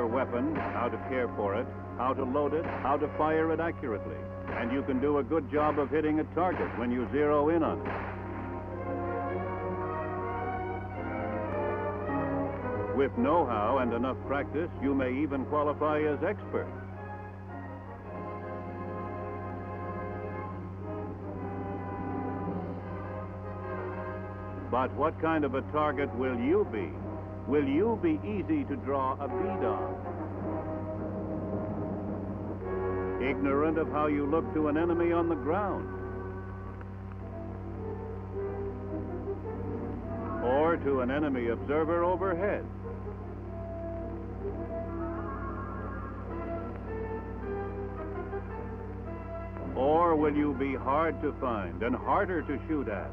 weapon, how to care for it, how to load it, how to fire it accurately. And you can do a good job of hitting a target when you zero in on it. With know-how and enough practice, you may even qualify as expert. But what kind of a target will you be? Will you be easy to draw a bead on? Ignorant of how you look to an enemy on the ground? Or to an enemy observer overhead? Or will you be hard to find and harder to shoot at?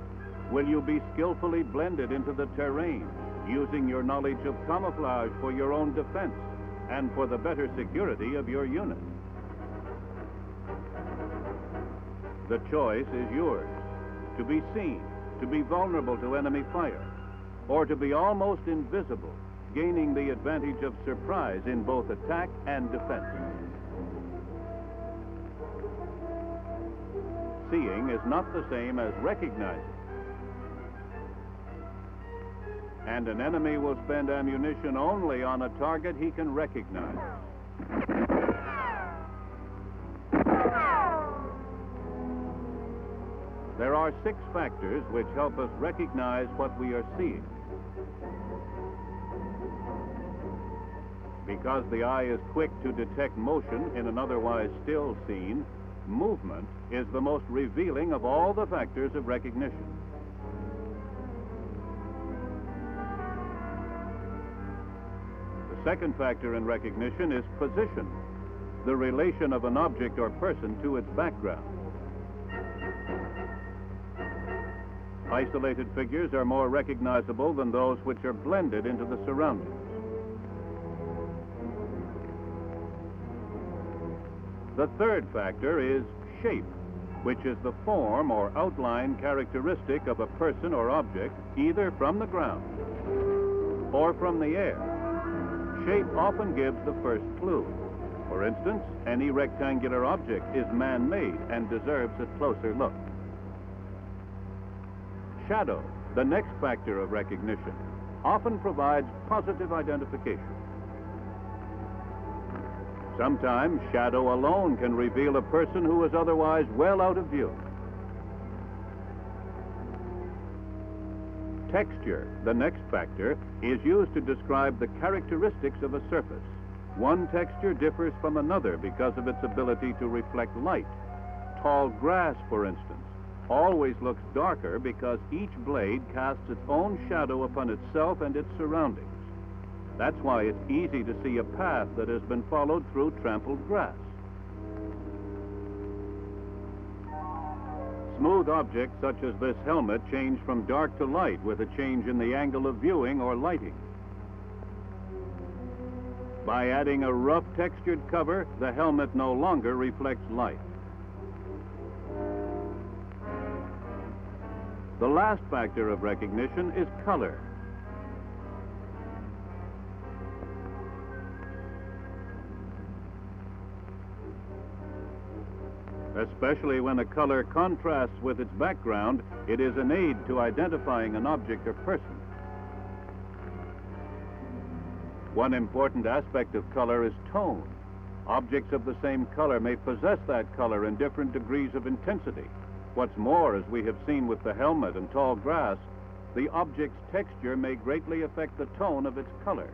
Will you be skillfully blended into the terrain, using your knowledge of camouflage for your own defense and for the better security of your unit? The choice is yours: to be seen, to be vulnerable to enemy fire, or to be almost invisible, gaining the advantage of surprise in both attack and defense. Seeing is not the same as recognizing. And an enemy will spend ammunition only on a target he can recognize. There are 6 factors which help us recognize what we are seeing. Because the eye is quick to detect motion in an otherwise still scene, movement is the most revealing of all the factors of recognition. The second factor in recognition is position, the relation of an object or person to its background. Isolated figures are more recognizable than those which are blended into the surroundings. The third factor is shape, which is the form or outline characteristic of a person or object, either from the ground or from the air. Shape often gives the first clue. For instance, any rectangular object is man-made and deserves a closer look. Shadow, the next factor of recognition, often provides positive identification. Sometimes shadow alone can reveal a person who is otherwise well out of view. Texture, the next factor, is used to describe the characteristics of a surface. One texture differs from another because of its ability to reflect light. Tall grass, for instance, always looks darker because each blade casts its own shadow upon itself and its surroundings. That's why it's easy to see a path that has been followed through trampled grass. Smooth objects such as this helmet change from dark to light with a change in the angle of viewing or lighting. By adding a rough textured cover, the helmet no longer reflects light. The last factor of recognition is color. Especially when a color contrasts with its background, it is an aid to identifying an object or person. One important aspect of color is tone. Objects of the same color may possess that color in different degrees of intensity. What's more, as we have seen with the helmet and tall grass, the object's texture may greatly affect the tone of its color.